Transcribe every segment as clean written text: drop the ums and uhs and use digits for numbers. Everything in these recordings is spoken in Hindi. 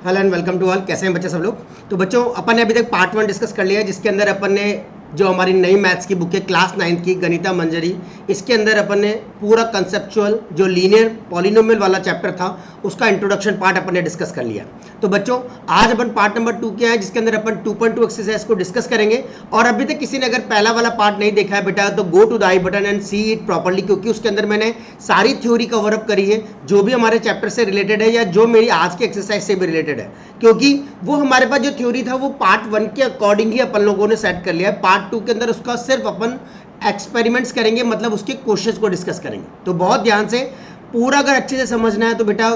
Hello and welcome to all. कैसे हैं बच्चे सब लोग। तो बच्चों अपन ने अभी तक पार्ट 1 डिस्कस कर लिया है, जिसके अंदर अपन ने जो हमारी नई मैथ्स की बुक है क्लास 9 की गणिता मंजरी, इसके अंदर अपन ने पूरा कंसेप्चुअल जो लीनियर पॉलिनोमियल वाला चैप्टर था उसका इंट्रोडक्शन पार्ट अपन ने डिस्कस कर लिया। तो बच्चों आज अपन पार्ट नंबर 2 के हैं, जिसके अंदर अपन 2.2 एक्सरसाइज को डिस्कस करेंगे। और अभी तक किसी ने अगर पहला वाला पार्ट नहीं देखा है बेटा तो go to the I button and see it properly, क्योंकि उसके अंदर मैंने सारी थ्योरी कवर अप करी है जो भी हमारे चैप्टर से रिलेटेड है या जो मेरी आज की एक्सरसाइज से भी रिलेटेड है, क्योंकि वो हमारे पास जो थ्योरी था वो पार्ट 1 के अकॉर्डिंग ही अपन लोगों ने सेट कर लिया है। पार्ट 2 के अंदर उसका सिर्फ अपन एक्सपेरिमेंट्स करेंगे, मतलब उसके क्वेश्चंस को डिस्कस करेंगे। तो बहुत ध्यान से पूरा अगर अच्छे से समझना है तो बेटा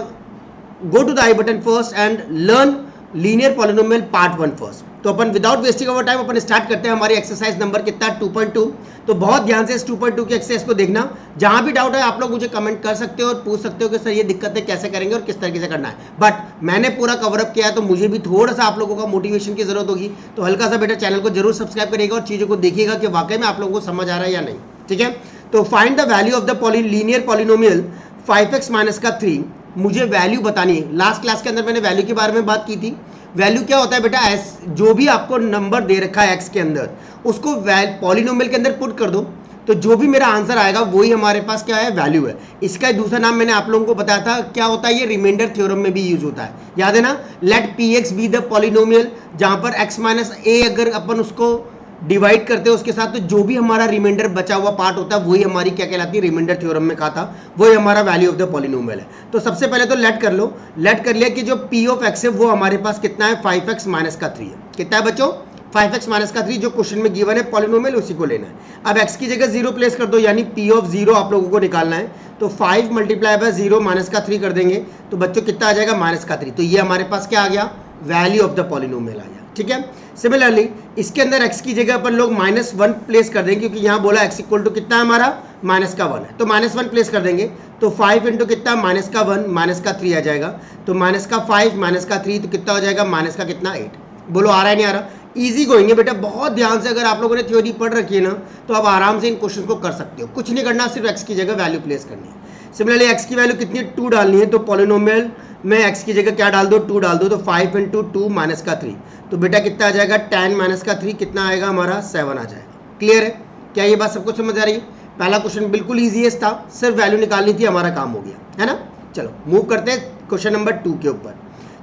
go to the I button first and learn linear polynomial part 1 first. तो अपन विदाउट वेस्टिंग अवर टाइम अपन स्टार्ट करते हैं हमारी एक्सरसाइज नंबर कितना 2.2। तो बहुत ध्यान से इस 2.2 की एक्सरसाइज को देखना। जहां भी डाउट है आप लोग मुझे कमेंट कर सकते हो और पूछ सकते हो कि सर ये दिक्कत है, कैसे करेंगे और किस तरीके से करना है। बट मैंने पूरा कवर अप किया है तो मुझे भी थोड़ा सा आप लोगों का मोटिवेशन की जरूरत होगी। तो हल्का सा बेटा चैनल को जरूर सब्सक्राइब करिएगा और चीज़ों को देखिएगा कि वाकई में आप लोगों को समझ आ रहा है या नहीं। ठीक है, तो find the value of the linear polynomial 5x minus का 3। मुझे वैल्यू बतानी है। लास्ट क्लास के अंदर मैंने वैल्यू के बारे में बात की थी। वैल्यू क्या होता है बेटा, जो भी आपको नंबर दे रखा है x के अंदर उसको पॉलिनोमियल के अंदर पुट कर दो, तो जो भी मेरा आंसर आएगा वही हमारे पास क्या है, वैल्यू है। इसका दूसरा नाम मैंने आप लोगों को बताया था, क्या होता है, ये रिमाइंडर थ्योरम में भी यूज होता है। याद है ना, let px be the polynomial, जहां पर x माइनस a अगर अपन उसको डिवाइड करते हैं उसके साथ, तो जो भी हमारा रिमाइंडर बचा हुआ पार्ट होता है वही हमारी क्या कहलाती है, रिमाइंडर थ्योरम में कहा था, वही हमारा वैल्यू ऑफ द पॉलिनोमियल है। तो सबसे पहले तो लेट कर लो। लेट कर लिया कि जो p ऑफ x है वो हमारे पास कितना है, 5x माइनस का 3 है। कितना है बच्चों, 5x माइनस का 3, जो क्वेश्चन में गिवन है पॉलिनोमियल उसी को लेना है। अब x की जगह 0 प्लेस कर दो, यानी p ऑफ 0 आप लोगों को निकालना है। तो 5 मल्टीप्लाई बाय 0 माइनस का 3 कर देंगे तो बच्चों कितना आ जाएगा, माइनस का 3। तो ये हमारे पास क्या आ गया, वैल्यू ऑफ द पॉलिनोमियल आ गया। ठीक है, सिमिलरली इसके अंदर x की जगह अपन लोग -1 प्लेस कर देंगे, क्योंकि यहाँ बोला x इक्वल टू कितना है हमारा, माइनस का 1 है। तो -1 प्लेस कर देंगे तो 5 इंटू कितना, माइनस का 1 माइनस का 3 आ जाएगा। तो माइनस का 5 माइनस का 3 तो कितना हो जाएगा, माइनस का कितना 8। बोलो आ रहा है नहीं आ रहा। ईजी गोइंग है बेटा, बहुत ध्यान से अगर आप लोगों ने थ्योरी पढ़ रखी है ना तो आप आराम से इन क्वेश्चन को कर सकते हो। कुछ नहीं करना, सिर्फ x की जगह वैल्यू प्लेस करनी है। सिमिलरली x की वैल्यू कितनी, 2 डालनी है। तो पॉलिनोमियल में x की जगह क्या डाल दो, 2 डाल दो। तो 5 इंटू 2 माइनस का 3 तो बेटा कितना आ जाएगा, 10 माइनस का 3 कितना आएगा हमारा, 7 आ जाएगा। क्लियर है, क्या ये बात सबको समझ आ रही है। पहला क्वेश्चन बिल्कुल ईजीएस्ट था, सिर्फ वैल्यू निकालनी थी, हमारा काम हो गया है ना। चलो मूव करते हैं क्वेश्चन नंबर 2 के ऊपर।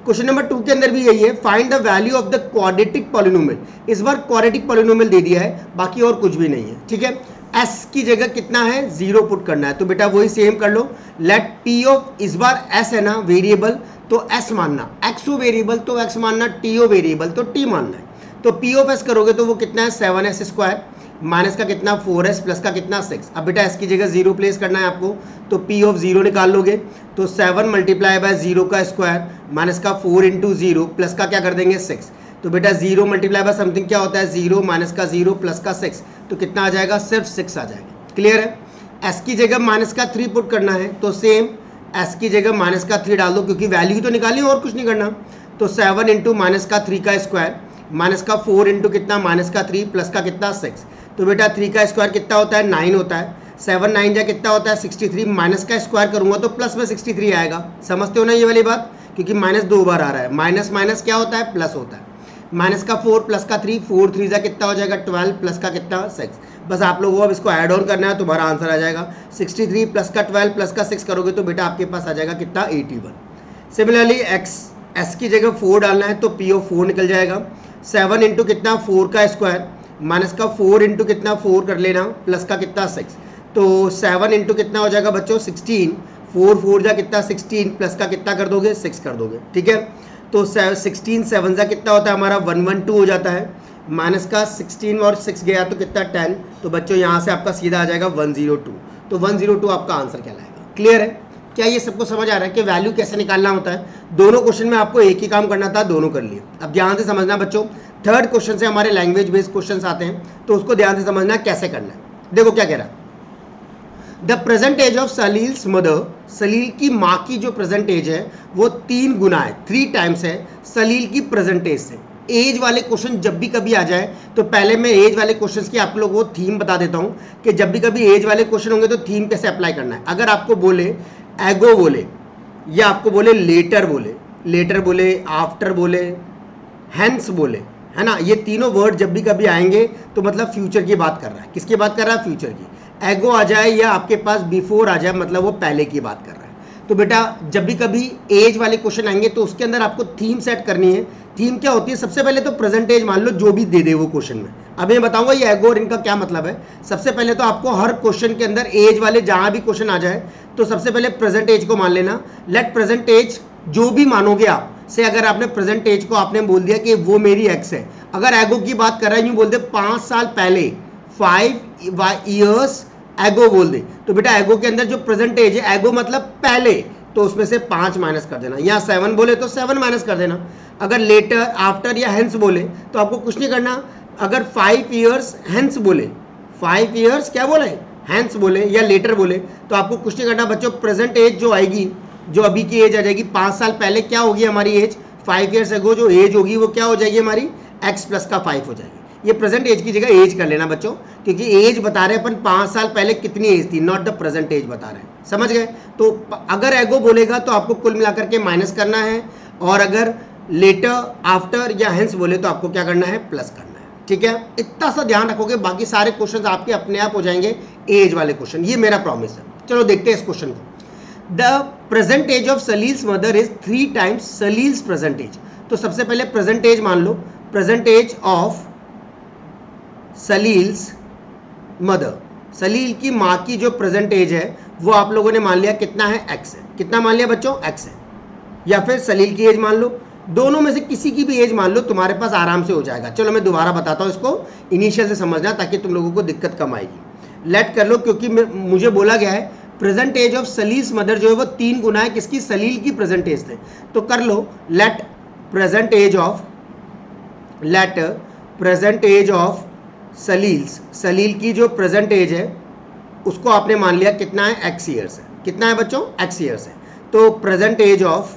क्वेश्चन नंबर 2 के अंदर भी यही है, find the value of the quadratic polynomial. इस बार क्वाड्रेटिक पॉलिनोमियल दे दिया है, बाकी और कुछ भी नहीं है। ठीक है, s की जगह कितना है, 0 पुट करना है। तो बेटा वही सेम कर लो। लेट p ऑफ, इस बार s है ना वेरिएबल, तो s मानना, x हो वेरिएबल तो x मानना, t हो वेरिएबल तो t मानना है। तो p ऑफ s करोगे तो वो कितना है, 7s स्क्वायर माइनस का कितना, 4s प्लस का कितना, 6। अब बेटा s की जगह 0 प्लेस करना है आपको, तो p ऑफ 0 निकाल लोगे तो 7 मल्टीप्लाई बाय 0 का स्क्वायर माइनस का 4 इंटू 0 प्लस का क्या कर देंगे, 6। तो बेटा 0 मल्टीप्लाई बाय समथिंग क्या होता है, 0 माइनस का 0 प्लस का 6, तो कितना आ जाएगा, सिर्फ 6 आ जाएगा। क्लियर है। s की जगह माइनस का 3 पुट करना है, तो सेम s की जगह माइनस का 3 डाल दो, क्योंकि वैल्यू तो निकाली और कुछ नहीं करना। तो 7 इंटू माइनस का 3 का स्क्वायर माइनस का 4 इंटू कितना, माइनस का 3 प्लस का कितना, 6। तो बेटा 3 का स्क्वायर कितना होता है, 9 होता है। 7 9 जा कितना होता है, 63। माइनस का स्क्वायर करूंगा तो प्लस में 63 आएगा। समझते हो ना ये वाली बात, क्योंकि माइनस 2 बार आ रहा है। माइनस माइनस क्या होता है, प्लस होता है। माइनस का 4 प्लस का 3, 4 3 जा कितना हो जाएगा, 12 प्लस का कितना, 6। बस आप लोगों को अब इसको ऐड ऑन करना है, तुम्हारा आंसर आ जाएगा 63 प्लस का 12 प्लस का 6 करोगे तो बेटा आपके पास आ जाएगा कितना, 81। सिमिलरली s की जगह 4 डालना है, तो p ऑफ 4 निकल जाएगा। 7 इंटू कितना, 4 का स्क्वायर माइनस का 4 इंटू कितना, 4 कर लेना प्लस का कितना, 6। तो 7 इंटू कितना हो जाएगा बच्चों, 16। 4 4 जा कितना, 16 प्लस का कितना कर दोगे, 6 कर दोगे। ठीक है, तो 16 7 जा कितना होता है हमारा, 112 हो जाता है। माइनस का 16 और 6 गया तो कितना, 10। तो बच्चों यहाँ से आपका सीधा आ जाएगा 102। तो 102 आपका आंसर कहलाएगा। क्लियर है, क्या ये सबको समझ आ रहा है कि वैल्यू कैसे निकालना होता है। दोनों क्वेश्चन में आपको एक ही काम करना था, दोनों कर लिए। अब ध्यान से समझना बच्चों, थर्ड क्वेश्चन से हमारे लैंग्वेज बेस्ड क्वेश्चन आते हैं, तो उसको ध्यान से समझना कैसे करना है। देखो क्या कह रहा है, the present age of Salil's mother, Salil की माँ की जो प्रेजेंट एज है वो 3 गुना है, 3 टाइम्स है सलील की प्रेजेंट एज से। एज वाले क्वेश्चन जब भी कभी आ जाए तो पहले मैं एज वाले क्वेश्चंस की आप लोगों को थीम बता देता हूं कि जब भी कभी एज वाले क्वेश्चन होंगे तो थीम कैसे अप्लाई करना है। अगर आपको बोले एगो बोले या आपको बोले लेटर बोले लेटर बोले, आफ्टर बोले, हैंस बोले, है ना, ये तीनों वर्ड जब भी कभी आएंगे तो मतलब फ्यूचर की बात कर रहा है। किसकी बात कर रहा है? फ्यूचर की। एगो आ जाए या आपके पास बिफोर आ जाए, मतलब वो पहले की बात कर रहा है। तो बेटा जब भी कभी एज वाले क्वेश्चन आएंगे तो उसके अंदर आपको थीम सेट करनी है। थीम क्या होती है? सबसे पहले तो प्रेजेंट एज मान लो जो भी दे दे वो क्वेश्चन में। अब मैं बताऊंगा ये एगो और इनका क्या मतलब है। सबसे पहले तो आपको हर क्वेश्चन के अंदर एज वाले जहां भी क्वेश्चन आ जाए तो सबसे पहले प्रेजेंट एज को मान लेना। लेट प्रेजेंट एज जो भी मानोगे आप से, अगर आपने प्रेजेंट एज को आपने बोल दिया कि वो मेरी एक्स है, अगर एगो की बात कर रहा है यूं बोल दे 5 साल पहले, 5 years एगो बोल दे, तो बेटा एगो के अंदर जो प्रेजेंट एज है, एगो मतलब पहले, तो उसमें से 5 माइनस कर देना, या 7 बोले तो 7 माइनस कर देना। अगर लेटर, आफ्टर या हेंस बोले तो आपको कुछ नहीं करना। अगर 5 years हेंस बोले, 5 years क्या बोले? हेंस बोले या लेटर बोले, तो आपको कुछ नहीं करना बच्चों। प्रेजेंट एज जो आएगी, जो अभी की एज आ जाएगी, 5 साल पहले क्या होगी हमारी एज, 5 years अगो जो एज होगी वो क्या हो जाएगी हमारी, x प्लस का 5 हो जाएगी। ये प्रेजेंट एज की जगह एज कर लेना बच्चों, क्योंकि एज बता रहे हैं अपन 5 साल पहले कितनी एज थी, नॉट द प्रेजेंट एज बता रहे हैं। समझ गए? तो अगर एगो बोलेगा तो आपको कुल मिलाकर के माइनस करना है, और अगर लेटर, आफ्टर या हेंस बोले तो आपको क्या करना है, प्लस करना है। ठीक है, इतना सा ध्यान रखोगे, बाकी सारे क्वेश्चन आपके अपने आप हो जाएंगे एज वाले क्वेश्चन, ये मेरा प्रॉमिस है। चलो देखते हैं इस क्वेश्चन को। The present age of Salil's mother is 3 times Salil's present age. तो सबसे पहले प्रेजेंट एज मान लो, present age of Salil's mother, Salil की माँ की जो प्रेजेंट एज है वो आप लोगों ने मान लिया कितना है, x है। कितना मान लिया बच्चों, x है। या फिर सलील की एज मान लो, दोनों में से किसी की भी एज मान लो, तुम्हारे पास आराम से हो जाएगा। चलो मैं दोबारा बताता हूँ इसको, इनिशियल से समझना ताकि तुम लोगों को दिक्कत कम आएगी। लेट कर लो, क्योंकि मुझे बोला गया है present age of Salil's mother जो है वो 3 गुना है किसकी, सलील की प्रेजेंट एज थे। तो कर लो, let present age of, let present age of Salil's, Salil की जो प्रेजेंट एज है उसको आपने मान लिया कितना है, x ईयर्स है। कितना है बच्चों, x ईयर्स है। तो present age of,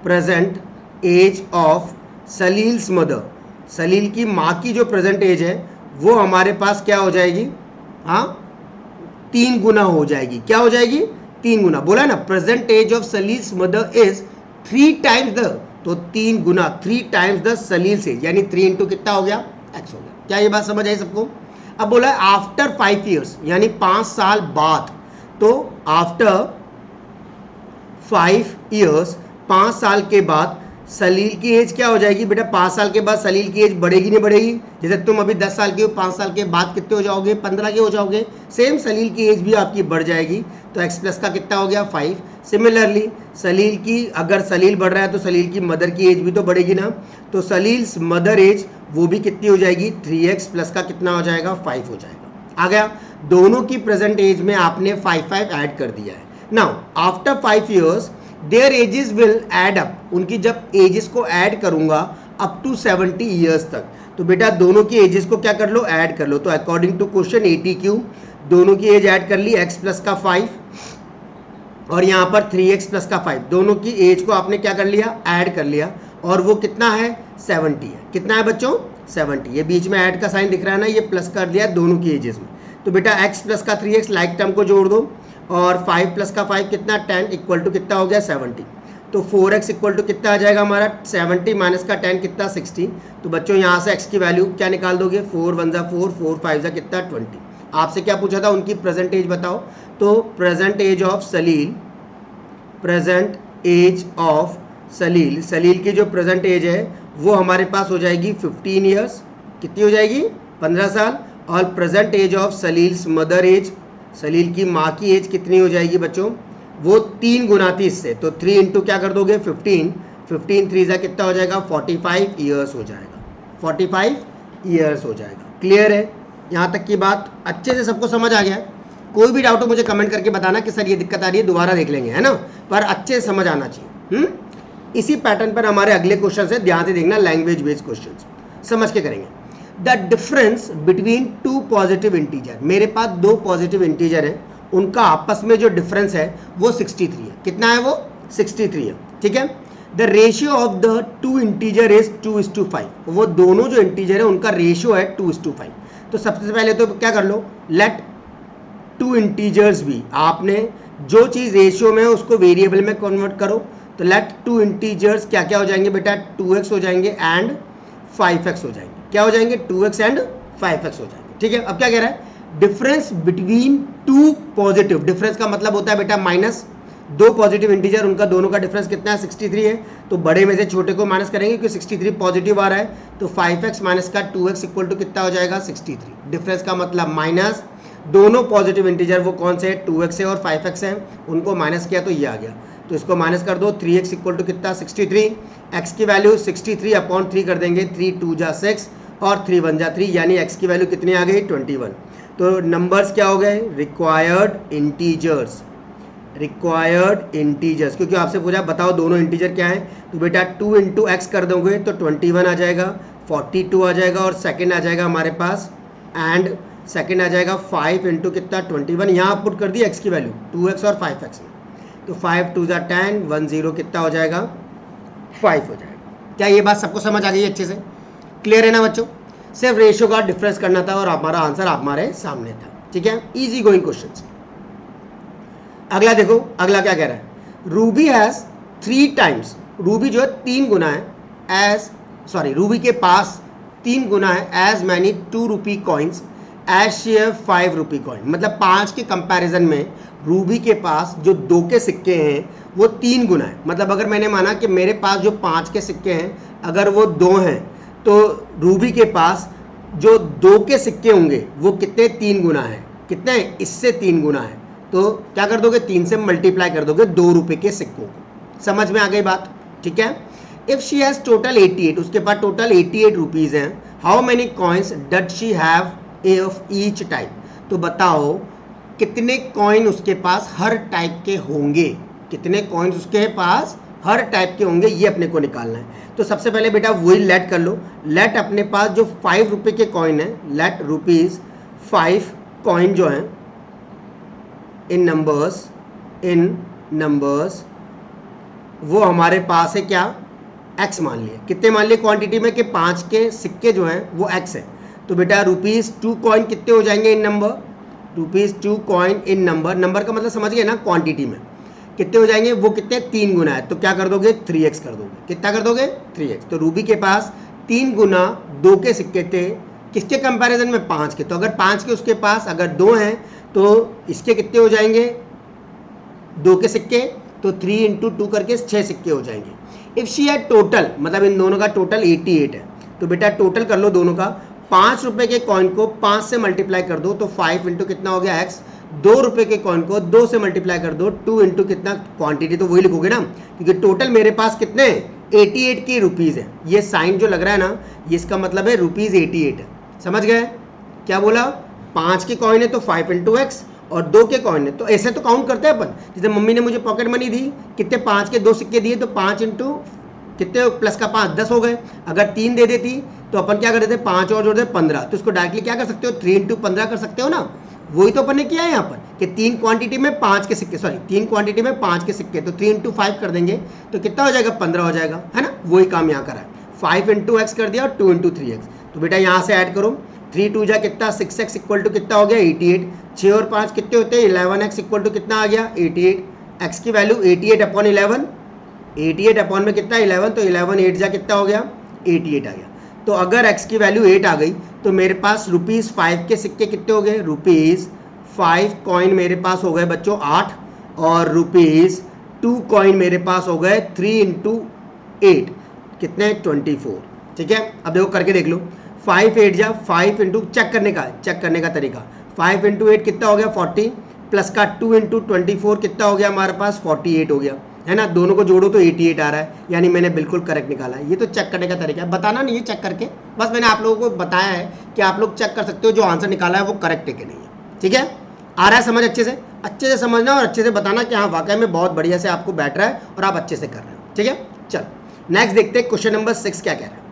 present age of Salil's mother, Salil की माँ की जो प्रेजेंट एज है वो हमारे पास क्या हो जाएगी, हाँ 3 गुना हो जाएगी। क्या हो जाएगी, 3 गुना। बोला ना, present age of Salil's mother is 3 times the, तो 3 गुना, 3 times द सलील्स एज, यानी 3 इंटू कितना हो गया, x हो गया। क्या ये बात समझ आई सबको? अब बोला आफ्टर 5 years, यानी 5 साल बाद, तो आफ्टर 5 years, 5 साल के बाद सलील की एज क्या हो जाएगी बेटा, 5 साल के बाद सलील की एज बढ़ेगी नहीं बढ़ेगी? जैसे तुम अभी 10 साल के हो, 5 साल के बाद कितने हो जाओगे, 15 के हो जाओगे। सेम सलील की एज भी आपकी बढ़ जाएगी, तो x प्लस का कितना हो गया, 5। सिमिलरली सलील की, अगर सलील बढ़ रहा है तो सलील की मदर की एज भी तो बढ़ेगी ना, तो सलील्स मदर एज वो भी कितनी हो जाएगी, 3x प्लस का कितना हो जाएगा, 5 हो जाएगा। आ गया, दोनों की प्रेजेंट एज में आपने 5 ऐड कर दिया है। Now after 5 years their ages will add up, उनकी जब एजेस को ऐड करूंगा अप टू 70 years तक, तो बेटा दोनों की एजेस को क्या कर लो, ऐड कर लो। तो अकॉर्डिंग टू क्वेश्चन ATQ दोनों की एज ऐड कर ली, x प्लस का 5 और यहाँ पर 3x प्लस का 5, दोनों की एज को आपने क्या कर लिया, ऐड कर लिया, और वो कितना है, 70 है। कितना है बच्चों, 70। ये बीच में ऐड का साइन दिख रहा है ना, ये प्लस कर दिया दोनों की एजेस में। तो बेटा x प्लस का 3x लाइक टर्म को जोड़ दो, और 5 प्लस का 5 कितना, 10 इक्वल टू कितना हो गया, 70। तो 4x इक्वल टू कितना आ जाएगा हमारा, 70 माइनस का 10 कितना, 60। तो बच्चों यहाँ से x की वैल्यू क्या निकाल दोगे, 4 1 जा 4, 4 5 जा कितना, 20। आपसे क्या पूछा था, उनकी प्रेजेंट एज बताओ। तो present age of Salil, present age of Salil, Salil की जो प्रेजेंट एज है वो हमारे पास हो जाएगी 15 years। कितनी हो जाएगी, 15 साल। और present age of Salil's mother age, Salil की माँ की एज कितनी हो जाएगी बच्चों, वो 3 गुना थी इससे, तो 3 इंटू क्या कर दोगे, 15, 15 3 जा कितना हो जाएगा, 45 years हो जाएगा, 45 years हो जाएगा। क्लियर है यहाँ तक की बात, अच्छे से सबको समझ आ गया है? कोई भी डाउट हो मुझे कमेंट करके बताना कि सर ये दिक्कत आ रही है, दोबारा देख लेंगे, है ना, पर अच्छे से समझ आना चाहिए। इसी पैटर्न पर हमारे अगले क्वेश्चन है, ध्यान से देखना, लैंग्वेज बेस्ड क्वेश्चन समझ के करेंगे। The difference between 2 positive integer, मेरे पास 2 पॉजिटिव इंटीजर है, उनका आपस में जो डिफरेंस है वो 63 है। कितना है वो, 63 है। ठीक है, the ratio of the 2 integer is 2:5, वो दोनों जो इंटीजर है उनका रेशियो है 2:5। तो सबसे पहले तो क्या कर लो, लेट 2 इंटीजर्स भी, आपने जो चीज़ रेशियो में है उसको वेरिएबल में कन्वर्ट करो। तो लेट टू इंटीजर्स क्या क्या हो जाएंगे बेटा, 2x हो जाएंगे एंड 5x हो जाएंगे। क्या हो जाएंगे, 2x एंड 5x हो जाएंगे। ठीक है, अब क्या कह रहा है, difference between two positive, difference का मतलब होता है बेटा माइनस, दो पॉजिटिव इंटीजर उनका दोनों का डिफरेंस कितना है, 63 है। तो बड़े में से छोटे को माइनस करेंगे क्योंकि 63 पॉजिटिव आ रहा है, तो 5x माइनस का 2x इक्वल टू कितना हो जाएगा, 63। डिफरेंस का मतलब माइनस, दोनों पॉजिटिव इंटीजर वो कौन से है, 2x है और 5x है, उनको माइनस किया तो ये आ गया, तो इसको माइनस कर दो, 3x इक्वल टू कितना, 63। x की वैल्यू 63 अपॉन 3 कर देंगे, 3 2 जा 6 और 3 1 जा 3, यानी x की वैल्यू कितनी आ गई, 21। तो नंबर्स क्या हो गए, रिक्वायर्ड इंटीजर्स, रिक्वायर्ड इंटीजर्स, क्योंकि आपसे पूछा बताओ दोनों इंटीजर क्या है, तो बेटा 2 इंटू एक्स कर दोगे तो 21 आ जाएगा, 42 आ जाएगा और सेकंड आ जाएगा हमारे पास, एंड सेकंड आ जाएगा 5 इंटू कितना, 21। यहाँ पुट कर दी एक्स की वैल्यू 2x और 5x में, तो 5 2 जा 10, 1 0 कितना हो जाएगा, 5 हो जाएगा। क्या ये बात सबको समझ आ गई अच्छे से, क्लियर है ना बच्चों? सिर्फ रेशियो का डिफरेंस करना था और हमारा आंसर हमारे सामने था। ठीक है, इजी गोइंग क्वेश्चन। अगला देखो, अगला क्या कह रहा है, रूबी हैज 3 टाइम्स, रूबी जो है 3 गुना है, एज सॉरी रूबी के पास 3 गुना है as many 2 rupee coins as she have 5 rupee coin. मतलब 5 के कंपैरिजन में रूबी के पास जो 2 के सिक्के हैं वो 3 गुना है। मतलब अगर मैंने माना कि मेरे पास जो 5 के सिक्के हैं अगर वो 2 हैं, तो रूबी के पास जो 2 के सिक्के होंगे वो कितने, 3 गुना है। कितने, इससे 3 गुना है। तो क्या कर दोगे, 3 से मल्टीप्लाई कर दोगे 2 रुपए के सिक्कों को। समझ में आ गई बात? ठीक है। इफ शी हैज टोटल 88, उसके पास टोटल 88 रुपीज हैं, how many coins dot she have of each type. तो बताओ कितने कॉइन उसके पास हर टाइप के होंगे, कितने कॉइन्स उसके पास हर टाइप के होंगे, ये अपने को निकालना है। तो सबसे पहले बेटा वही लेट कर लो, लेट अपने पास जो 5 रुपए के कॉइन है, लेट रुपीज 5 कॉइन जो हैं इन नंबर्स वो हमारे पास है क्या, x मान लिए। कितने मान लिए क्वांटिटी में, कि 5 के सिक्के जो हैं वो x है। तो बेटा रुपीज़ 2 कॉइन कितने हो जाएंगे in number, rupees 2 coin in number, number का मतलब समझ गए ना, क्वांटिटी में कितने हो जाएंगे, वो कितने, 3 गुना है। तो क्या कर दोगे, 3x कर दोगे। कितना कर दोगे, 3x। तो रूबी के पास 3 गुना 2 के सिक्के थे, किसके कंपैरिजन में, 5 के। तो अगर 5 के उसके पास अगर 2 हैं तो इसके कितने हो जाएंगे, 2 के सिक्के, तो 3 इंटू 2 करके 6 सिक्के हो जाएंगे। इफ शी है टोटल, मतलब इन दोनों का टोटल 88 है, तो बेटा टोटल कर लो दोनों का, 5 रुपए के कॉइन को 5 से मल्टीप्लाई कर दो, तो 5 इंटू कितना हो गया x, 2 रुपए के कॉइन को 2 से मल्टीप्लाई कर दो, 2 इंटू कितना, क्वांटिटी तो वही लिखोगे ना, क्योंकि टोटल मेरे पास कितने 88 की रुपीज़ है। ये साइन जो लग रहा है ना, ये इसका मतलब है रुपीज़ 88 है। समझ गए क्या बोला, 5 के कॉइन है तो 5 इंटू एक्स, और 2 के कॉइन है तो ऐसे तो काउंट करते हैं अपन। जैसे मम्मी ने मुझे पॉकेट मनी दी, कितने, 5 के 2 सिक्के दिए, तो 5 इंटू कितने, प्लस का 5 10 हो गए। अगर 3 दे देती तो अपन क्या कर देते, 5 और जोड़ दे 15, तो इसको डायरेक्टली क्या कर सकते हो, 3 इंटू 15 कर सकते हो ना। वही तो अपन ने किया है यहाँ पर कि 3 क्वांटिटी में 5 के सिक्के, सॉरी 3 क्वांटिटी में 5 के सिक्के, तो 3 इंटू 5 कर देंगे तो कितना हो जाएगा, 15 हो जाएगा, है ना। वही काम यहाँ करा है, 5 इंटू एक्स कर दिया और 2 इंटू 3x। तो बेटा यहाँ से ऐड करो, 3 2 जा कितना, 6x इक्वल टू कितना हो गया, 88। 6 और 5 कितने होते हैं, 11x इक्वल टू कितना आ गया, 88। x की वैल्यू 88 अपॉन 11, 88 अपॉन में कितना 11, तो 11 8 जा कितना हो गया, 88 आ गया। तो अगर x की वैल्यू 8 आ गई तो मेरे पास रुपीज़ 5 के सिक्के कितने हो गए, रुपीज़ 5 कॉइन मेरे पास हो गए बच्चों 8, और रुपीज़ 2 कॉइन मेरे पास हो गए 3 इंटू 8 कितने, 24। ठीक है, अब देखो करके देख लो, 5 8 जा 5 इंटू, चेक करने का तरीका, 5 इंटू 8 कितना हो गया 40, प्लस का 2 इंटू 24 कितना हो गया हमारे पास 48 हो गया, है ना। दोनों को जोड़ो तो 88 आ रहा है, यानी मैंने बिल्कुल करेक्ट निकाला है। ये तो चेक करने का तरीका है, बताना नहीं है चेक करके, बस मैंने आप लोगों को बताया है कि आप लोग चेक कर सकते हो जो आंसर निकाला है वो करेक्ट है कि नहीं है। ठीक है, आ रहा है समझ, अच्छे से समझना और अच्छे से बताना कि हाँ वाकई में बहुत बढ़िया से आपको बैठ रहा है और आप अच्छे से कर रहे हो। ठीक है, चल नेक्स्ट देखते हैं, क्वेश्चन नंबर 6 क्या कह रहा है।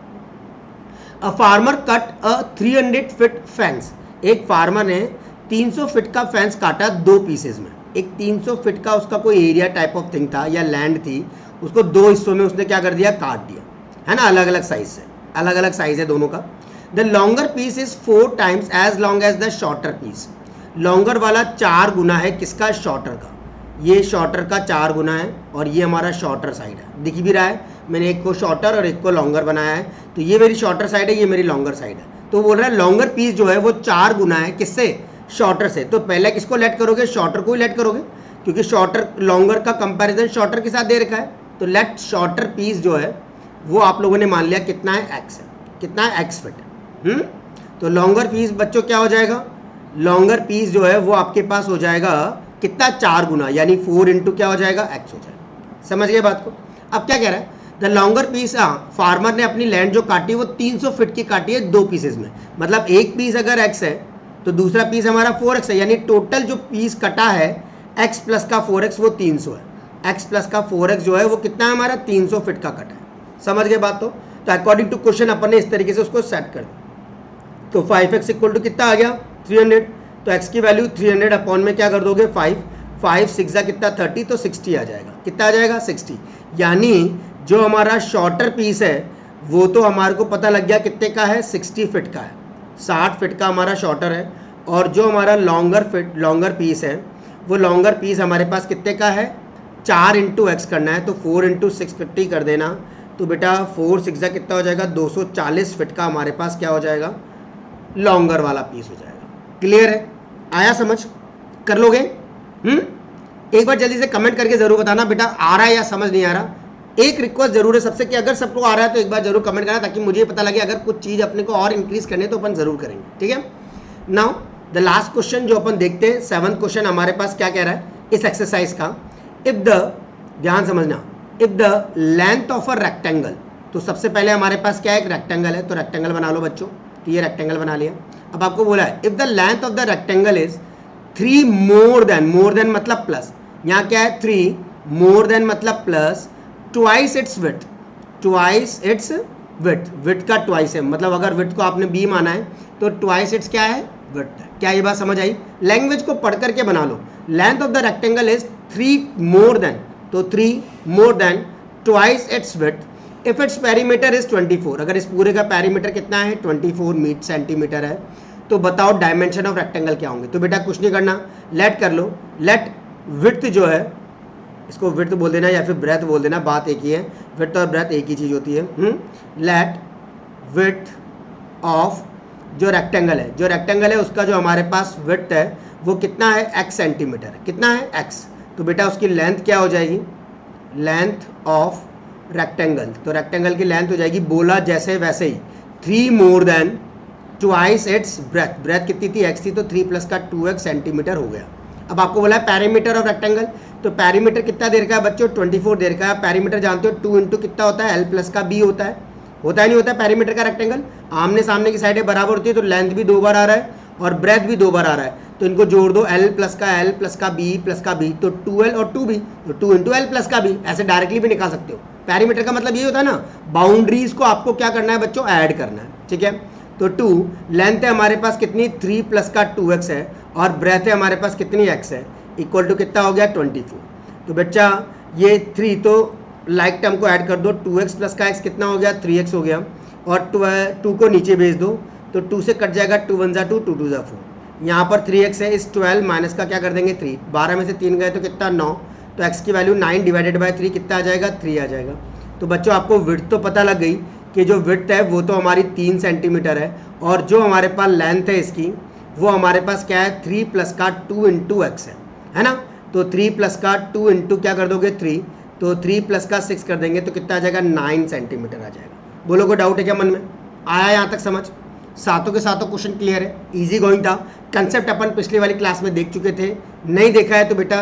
A farmer cut a 300 feet fence, एक फार्मर ने 300 फीट का फेंस काटा 2 पीसेज में। एक 300 फीट का उसका कोई एरिया टाइप ऑफ थिंग था या लैंड थी, उसको 2 हिस्सों में उसने क्या कर दिया, काट दिया, है ना। अलग अलग साइज है दोनों का। The longer piece is 4 times as long as the shorter piece, longer वाला 4 गुना है किसका, शॉर्टर का। ये शॉर्टर का 4 गुना है और ये हमारा शॉर्टर साइड है, दिख भी रहा है, मैंने एक को शॉर्टर और एक को लॉन्गर बनाया है, तो ये मेरी शॉर्टर साइड है, ये मेरी लॉन्गर साइड है। तो बोल रहा है लॉन्गर पीस जो है वो 4 गुना है, किससे? शॉर्टर से। तो पहले किसको लेट करोगे? शॉर्टर को ही लेट करोगे, क्योंकि शॉर्टर लॉन्गर का कंपैरिजन शॉर्टर के साथ दे रखा है। तो लेट शॉर्टर पीस जो है वो आप लोगों ने मान लिया कितना है? एक्स है। कितना है? X fit. तो लॉन्गर पीस बच्चों क्या हो जाएगा? लॉन्गर पीस जो है वो आपके पास हो जाएगा कितना? 4 गुना, यानी 4 इंटू क्या हो जाएगा? एक्स हो जाएगा। समझ गए बात को? अब क्या कह रहा है? द लॉन्गर पीस, फार्मर ने अपनी लैंड जो काटी वो 300 फीट की काटी है 2 पीसेज में, मतलब एक पीस अगर एक्स है तो दूसरा पीस हमारा 4x है, यानी टोटल जो पीस कटा है x प्लस का 4x वो 300 है। x प्लस का 4x जो है वो कितना है हमारा? 300 फीट का कटा है। समझ गए बात? तो अकॉर्डिंग टू क्वेश्चन अपन ने इस तरीके से उसको सेट कर दिया। तो 5x इक्वल टू कितना आ गया? 300। तो x की वैल्यू 300 अपॉन में क्या कर दोगे? 5 6 कितना? 30, तो 60 आ जाएगा। कितना आ जाएगा? 60। यानी जो हमारा शॉर्टर पीस है वो तो हमारे को पता लग गया कितने का है? 60 फीट का है, 60 फीट का हमारा शॉर्टर है। और जो हमारा लॉन्गर पीस है वो लॉन्गर पीस हमारे पास कितने का है? 4 इंटू एक्स करना है, तो 4 इंटू 650 कर देना। तो बेटा 4 6 कितना हो जाएगा? 240 फीट का हमारे पास क्या हो जाएगा? लॉन्गर वाला पीस हो जाएगा। क्लियर है? आया समझ? कर लोगे? एक बार जल्दी से कमेंट करके जरूर बताना बेटा आ रहा है या समझ नहीं आ रहा। एक रिक्वेस्ट जरूर है सबसे कि अगर सबको आ रहा है तो एक बार जरूर कमेंट करना, ताकि मुझे पता लगे अगर कुछ चीज़ अपने को और इंक्रीज करनी है तो अपन जरूर करेंगे। ठीक है? नाउ द लास्ट क्वेश्चन जो अपन देखते हैं, 7th क्वेश्चन हमारे पास क्या कह रहा है इस एक्सरसाइज का? इफ द, ध्यान समझना, if the length of a rectangle, तो सबसे पहले हमारे पास क्या है? एक रेक्टेंगल है, तो रेक्टेंगल बना लो बच्चों। तो ये रेक्टेंगल बना लिया। अब आपको बोला है if the length of the rectangle is 3 more then मतलब प्लस, यहाँ क्या है? 3 मोर देन मतलब plus, twice its width, twice its width, width का ट्वाइस है, मतलब अगर विड्थ को आपने बी माना है तो ट्वाइस इट्स क्या है? विड्थ है। क्या ये बात समझ आई? लैंग्वेज को पढ़ करके बना लो। Length of the rectangle is 3 more than, तो 3 more than twice its width if its perimeter is 24, अगर इस पूरे का पेरीमीटर कितना है? 24 सेंटीमीटर है। तो बताओ डायमेंशन ऑफ रेक्टेंगल क्या होंगे? तो बेटा कुछ नहीं करना, लेट कर लो। लेट विड्थ जो है, इसको विड्थ बोल देना या फिर ब्रेथ बोल देना, बात एक ही है, विड्थ और ब्रेथ एक ही चीज़ होती है। लेट विड्थ ऑफ जो रेक्टेंगल है, जो रेक्टेंगल है उसका जो हमारे पास विड्थ है वो कितना है? x सेंटीमीटर है। कितना है? x। तो बेटा उसकी लेंथ क्या हो जाएगी? लेंथ ऑफ रेक्टेंगल, तो रेक्टेंगल की लेंथ हो जाएगी, बोला जैसे वैसे ही, 3 more than twice its breadth, breadth कितनी थी? x थी, तो 3 प्लस का 2x सेंटीमीटर हो गया। अब आपको बोला है पेरीमीटर ऑफ रेक्टेंगल, तो पेरीमीटर कितना दे रखा है बच्चों? 24 दे रखा है। पेरीमीटर जानते हो 2 इंटू कितना होता है? l प्लस का b होता है। होता है नहीं होता है? पेरीमीटर का रेक्टेंगल आमने सामने की साइडें बराबर होती है, तो लेंथ भी 2 बार आ रहा है और ब्रेथ भी 2 बार आ रहा है, तो इनको जोड़ दो, l प्लस का b प्लस का b, तो 2l और 2b, तो 2 इंटू l प्लस का b, ऐसे डायरेक्टली भी निकाल सकते हो। पेरीमीटर का मतलब ये होता है ना, बाउंड्रीज को आपको क्या करना है बच्चों? ऐड करना है। ठीक है? तो 2 लेंथ है हमारे पास कितनी? 3 प्लस का 2x है, और ब्रेथ है हमारे पास कितनी? x है, इक्वल टू कितना हो गया? 24। तो बच्चा ये 3 तो लाइक टर्म को ऐड कर दो, 2x प्लस का x कितना हो गया? 3x हो गया, और 2 को नीचे भेज दो, तो 2 से कट जाएगा, 2 1 2, 2 2 4। यहाँ पर 3x है, इस 12 माइनस का क्या कर देंगे? 3, 12 में से 3 गए तो कितना? 9, तो x की वैल्यू 9 डिवाइडेड बाय 3 कितना आ जाएगा? 3 आ जाएगा। तो बच्चों आपको विड्थ तो पता लग गई कि जो विड्थ है वो तो हमारी 3 सेंटीमीटर है, और जो हमारे पास लेंथ है इसकी वो हमारे पास क्या है? 3 प्लस का 2 इंटू एक्स है ना? तो 3 प्लस का 2 इंटू क्या कर दोगे? 3, तो 3 प्लस का 6 कर देंगे तो कितना आ जाएगा? 9 सेंटीमीटर आ जाएगा। बोलो कोई डाउट है क्या मन में? आया यहाँ तक समझ? सातों के सातों क्वेश्चन क्लियर है, इजी गोइंग था। कंसेप्ट अपन पिछली वाली क्लास में देख चुके थे, नहीं देखा है तो बेटा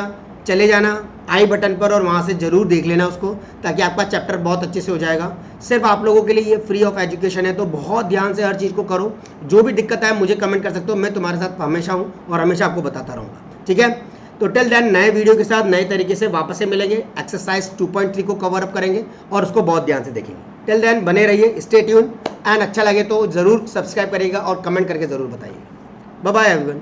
चले जाना आई बटन पर और वहाँ से ज़रूर देख लेना उसको, ताकि आपका चैप्टर बहुत अच्छे से हो जाएगा। सिर्फ आप लोगों के लिए ये फ्री ऑफ एजुकेशन है, तो बहुत ध्यान से हर चीज़ को करो। जो भी दिक्कत है मुझे कमेंट कर सकते हो, मैं तुम्हारे साथ हमेशा हूँ और हमेशा आपको बताता रहूँगा। ठीक है? तो टिल देन नए वीडियो के साथ नए तरीके से वापस से मिलेंगे। एक्सरसाइज 2.3 को कवर अप करेंगे और उसको बहुत ध्यान से देखेंगे। टिल देन बने रहिए, स्टे ट्यून, एंड अच्छा लगे तो ज़रूर सब्सक्राइब करिएगा और कमेंट करके ज़रूर बताइएगा। Bye bye everyone.